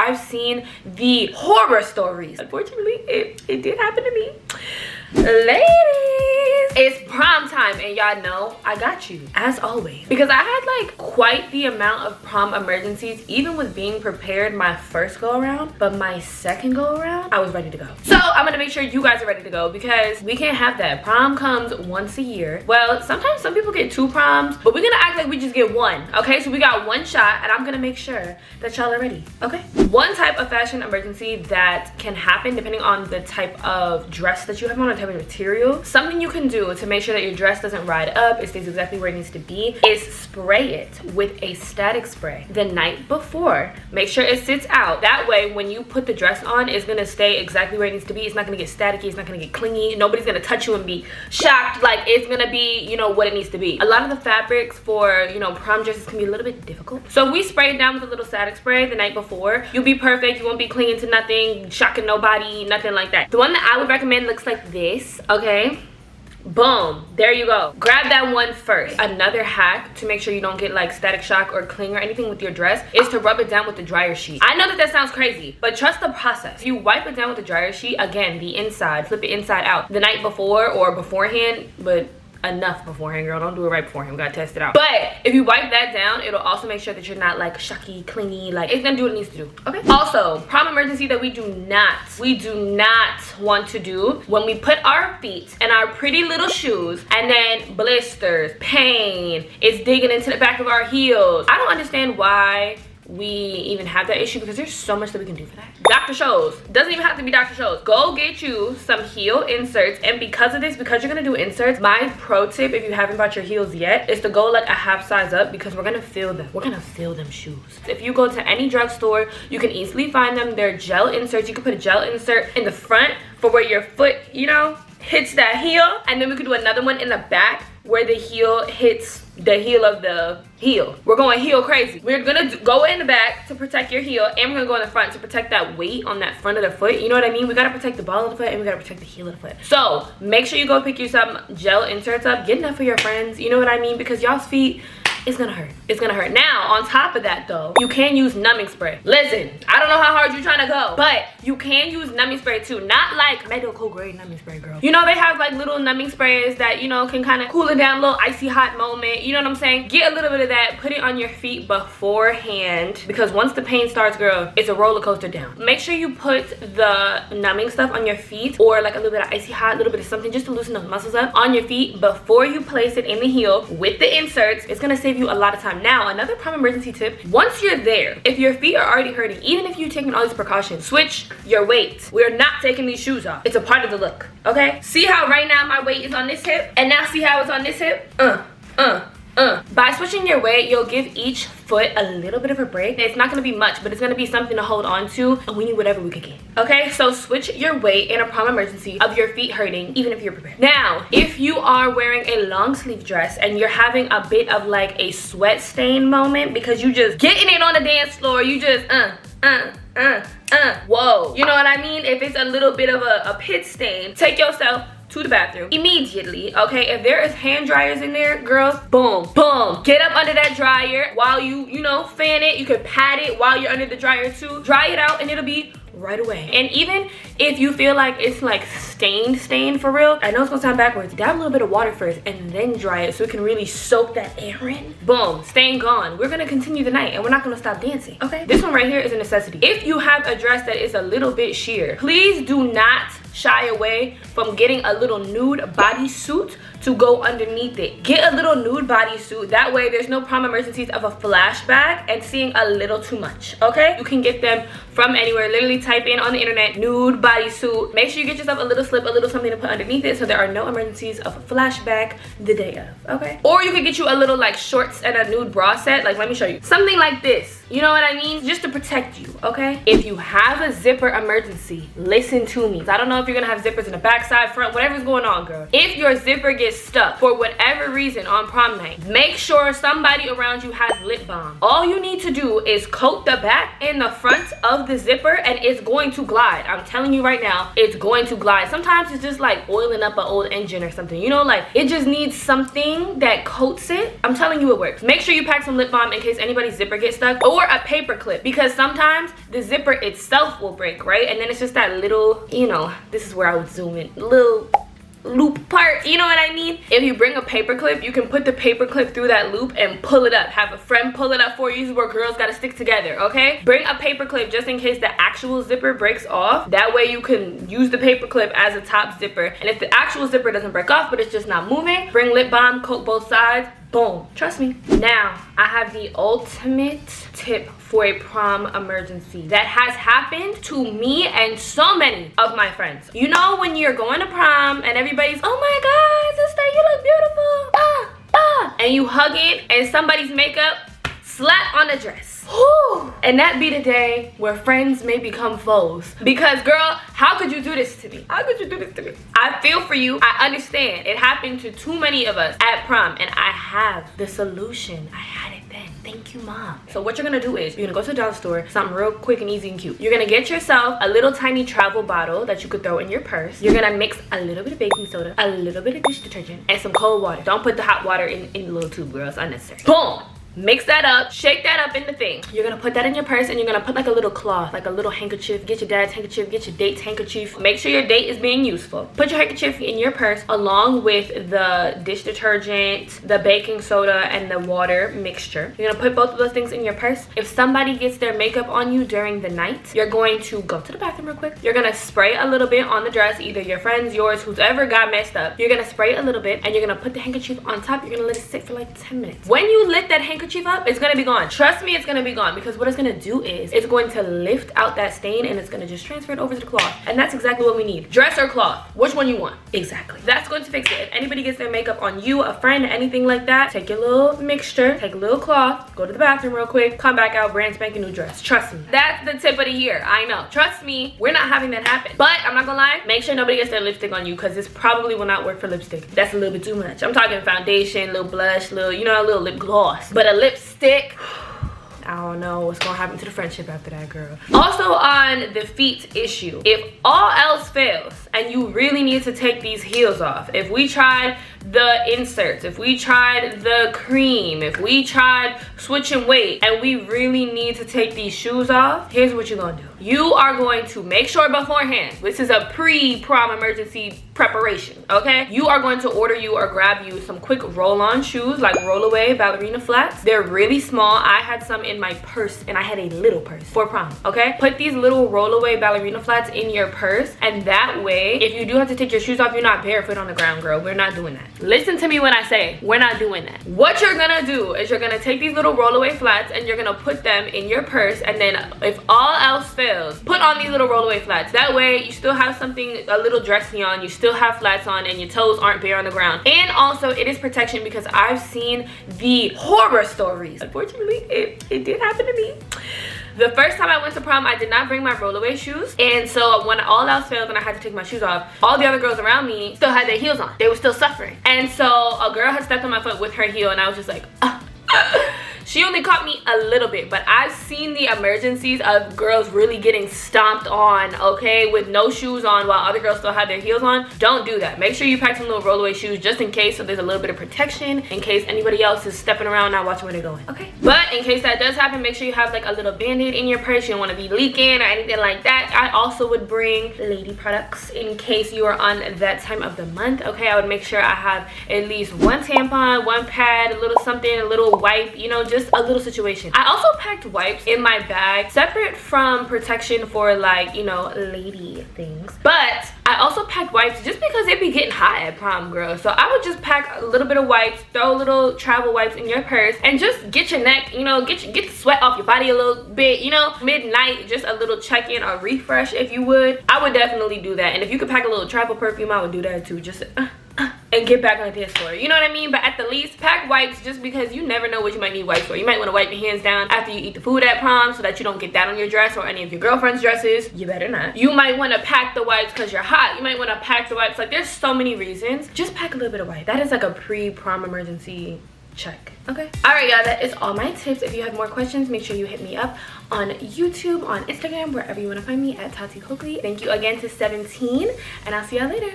I've seen the horror stories. Unfortunately, it did happen to me. Ladies, it's prom time, and y'all know I got you as always, because I had like quite the amount of prom emergencies even with being prepared my first go around, but my second go around I was ready to go. So I'm gonna make sure you guys are ready to go, because we can't have that. Prom comes once a year. Well, sometimes some people get 2 proms, but we're gonna act like we just get 1. Okay, so we got 1 shot, and I'm gonna make sure that y'all are ready. Okay, one type of fashion emergency that can happen depending on the type of dress that you have on, or type of material. Something you can do to make sure that your dress doesn't ride up, it stays exactly where it needs to be, is spray it with a static spray the night before. Make sure it sits out. That way when you put the dress on, it's gonna stay exactly where it needs to be. It's not gonna get staticky, it's not gonna get clingy. Nobody's gonna touch you and be shocked. Like, it's gonna be, you know, what it needs to be. A lot of the fabrics for, you know, prom dresses can be a little bit difficult. So we spray it down with a little static spray the night before. You'll be perfect. You won't be clinging to nothing, shocking nobody, nothing like that. The one that I would recommend looks like this. Okay, boom, there you go. Grab that one first. Another hack to make sure you don't get like static shock or cling or anything with your dress is to rub it down with the dryer sheet. I know that sounds crazy, but trust the process. If you wipe it down with the dryer sheet, again, the inside, flip it inside out the night before or beforehand, but enough beforehand, girl. Don't do it right beforehand. We gotta test it out. But if you wipe that down, it'll also make sure that you're not like shocky, clingy. Like, it's gonna do what it needs to do. Okay, also prom emergency that we do not want to do when we put our feet in our pretty little shoes and then blisters, pain, it's digging into the back of our heels. I don't understand why we even have that issue, because there's so much that we can do for that. Dr. Scholl's, doesn't even have to be Dr. Scholl's. Go get you some heel inserts, and because of this, because you're gonna do inserts, my pro tip, if you haven't bought your heels yet, is to go like a half size up, because we're gonna fill them. We're gonna fill them shoes. If you go to any drugstore, you can easily find them. They're gel inserts. You can put a gel insert in the front for where your foot, you know, hits that heel, and then we could do another one in the back where the heel hits the heel of the heel. We're going heel crazy. We're gonna go in the back to protect your heel, and we're gonna go in the front to protect that weight on that front of the foot. You know what I mean? We gotta protect the ball of the foot, and we gotta protect the heel of the foot. So make sure you go pick you some gel inserts up. Get enough for your friends. You know what I mean? Because y'all's feet, it's gonna hurt. It's gonna hurt. Now, on top of that though, you can use numbing spray. Listen, I don't know how hard you're trying to go, but you can use numbing spray too. Not like medical grade numbing spray, girl. You know, they have like little numbing sprays that, you know, can kind of cool it down, a little icy hot moment. You know what I'm saying? Get a little bit of that, put it on your feet beforehand, because once the pain starts, girl, it's a roller coaster down. Make sure you put the numbing stuff on your feet, or like a little bit of icy hot, a little bit of something just to loosen those muscles up on your feet before you place it in the heel with the inserts. It's gonna save you a lot of time. Now, another prom emergency tip, once you're there, if your feet are already hurting, even if you're taking all these precautions, switch your weight. We're not taking these shoes off. It's a part of the look, okay? See how right now my weight is on this hip, and now see how it's on this hip? By switching your weight, you'll give each foot a little bit of a break. It's not gonna be much, but it's gonna be something to hold on to, and we need whatever we can get. Okay, so switch your weight in a prom emergency of your feet hurting, even if you're prepared. Now, if you are wearing a long sleeve dress and you're having a bit of like a sweat stain moment because you just getting it on the dance floor, you just whoa, you know what I mean? If it's a little bit of a pit stain, take yourself to the bathroom immediately. Okay, if there is hand dryers in there, girls, boom, boom, get up under that dryer while you know, fan it. You could pat it while you're under the dryer too. Dry it out, and it'll be right away. And even if you feel like it's like stained for real, I know it's gonna sound backwards, dab a little bit of water first and then dry it so it can really soak that air in. Boom, stain gone. We're gonna continue the night, and we're not gonna stop dancing. Okay, this one right here is a necessity. If you have a dress that is a little bit sheer, please do not shy away from getting a little nude bodysuit to go underneath it. Get a little nude bodysuit. That way there's no prom emergencies of a flashback and seeing a little too much, okay? You can get them from anywhere. Literally type in on the internet, nude bodysuit. Make sure you get yourself a little slip, a little something to put underneath it so there are no emergencies of a flashback the day of, okay? Or you could get you a little like shorts and a nude bra set. Like, let me show you. Something like this. You know what I mean? Just to protect you, okay? If you have a zipper emergency, listen to me. I don't know if you're gonna have zippers in the back, side, front, whatever's going on, girl. If your zipper gets gets stuck for whatever reason on prom night, make sure somebody around you has lip balm. All you need to do is coat the back and the front of the zipper and it's going to glide. I'm telling you right now, it's going to glide. Sometimes it's just like oiling up an old engine or something, you know, like it just needs something that coats it. I'm telling you it works. Make sure you pack some lip balm in case anybody's zipper gets stuck, or a paper clip, because sometimes the zipper itself will break, right? And then it's just that little, you know, this is where I would zoom in, little loop part, you know what I mean? If you bring a paper clip, you can put the paper clip through that loop and pull it up. Have a friend pull it up for you. This is where girls gotta stick together, okay? Bring a paper clip just in case the actual zipper breaks off. That way you can use the paper clip as a top zipper. And if the actual zipper doesn't break off but it's just not moving, bring lip balm, coat both sides, boom. Trust me. Now, I have the ultimate tip for a prom emergency that has happened to me and so many of my friends. You know when you're going to prom and everybody's, oh my God, sister, you look beautiful, and you hug it and somebody's makeup slap on the dress. Whew. And that be the day where friends may become foes. Because girl, how could you do this to me? How could you do this to me? I feel for you. I understand. It happened to too many of us at prom, and I have the solution. I had it then. Thank you, mom. So what you're gonna do is you're gonna go to the dollar store, something real quick and easy and cute. You're gonna get yourself a little tiny travel bottle that you could throw in your purse. You're gonna mix a little bit of baking soda, a little bit of dish detergent, and some cold water. Don't put the hot water in the little tube, girl. It's unnecessary. Boom. Mix that up, shake that up in the thing. You're gonna put that in your purse and you're gonna put like a little cloth, like a little handkerchief. Get your dad's handkerchief, get your date's handkerchief. Make sure your date is being useful. Put your handkerchief in your purse along with the dish detergent, the baking soda, and the water mixture. You're gonna put both of those things in your purse. If somebody gets their makeup on you during the night, you're going to go to the bathroom real quick. You're gonna spray a little bit on the dress, either your friend's, yours, whoever got messed up. You're gonna spray a little bit and you're gonna put the handkerchief on top. You're gonna let it sit for like 10 minutes. When you lit that handkerchief up, it's gonna be gone. Trust me, it's gonna be gone, because what it's gonna do is it's going to lift out that stain and it's gonna just transfer it over to the cloth. And that's exactly what we need. Dress or cloth, which one you want. Exactly. That's going to fix it. If anybody gets their makeup on you, a friend, anything like that, take your little mixture, take a little cloth, go to the bathroom real quick, come back out, brand spanking new dress. Trust me. That's the tip of the year. I know. Trust me, we're not having that happen. But I'm not gonna lie, make sure nobody gets their lipstick on you, because this probably will not work for lipstick. That's a little bit too much. I'm talking foundation, little blush, little, you know, a little lip gloss. But a lipstick, I don't know what's gonna happen to the friendship after that, girl. Also, on the feet issue, if all else fails and you really need to take these heels off, if we tried the inserts, if we tried the cream, if we tried switching weight, and we really need to take these shoes off, here's what you're gonna do. You are going to make sure beforehand, this is a pre-prom emergency preparation, okay? You are going to order you or grab you some quick roll-on shoes, like roll-away ballerina flats. They're really small. I had some in my purse, and I had a little purse for prom, okay? Put these little roll-away ballerina flats in your purse, and that way, if you do have to take your shoes off, you're not barefoot on the ground, girl. We're not doing that. Listen to me when I say we're not doing that. What you're gonna do is you're gonna take these little roll-away flats and you're gonna put them in your purse, and then if all else fails, put on these little roll-away flats. That way you still have something, a little dressy on, you still have flats on, and your toes aren't bare on the ground. And also it is protection, because I've seen the horror stories. Unfortunately, it did happen to me. The first time I went to prom, I did not bring my rollaway shoes. And so when all else failed and I had to take my shoes off, all the other girls around me still had their heels on. They were still suffering. And so a girl had stepped on my foot with her heel, and I was just like, She only caught me a little bit, but I've seen the emergencies of girls really getting stomped on, okay, with no shoes on while other girls still have their heels on. Don't do that. Make sure you pack some little rollaway shoes just in case, so there's a little bit of protection in case anybody else is stepping around not watching where they're going, okay? But in case that does happen, make sure you have like a little band-aid in your purse. You don't want to be leaking or anything like that. I also would bring lady products in case you are on that time of the month, okay? I would make sure I have at least one tampon, one pad, a little something, a little wipe, you know, just a little situation. I also packed wipes in my bag separate from protection for, like, you know, lady things. But I also packed wipes just because it be getting hot at prom, girl. So I would just pack a little bit of wipes, throw little travel wipes in your purse, and just get your neck, you know, get the sweat off your body a little bit, you know, midnight, just a little check-in or refresh if you would. I would definitely do that. And if you could pack a little travel perfume, I would do that too. Just in and get back on the dance floor. You know what I mean? But at the least, pack wipes, just because you never know what you might need wipes for. You might want to wipe your hands down after you eat the food at prom so that you don't get that on your dress or any of your girlfriend's dresses. You better not. You might want to pack the wipes because you're hot. You might want to pack the wipes. Like, there's so many reasons. Just pack a little bit of wipe. That is like a pre-prom emergency check. Okay. All right, y'all, that is all my tips. If you have more questions, make sure you hit me up on YouTube, on Instagram, wherever you want to find me at Taty Cokley. Thank you again to 17, and I'll see y'all later.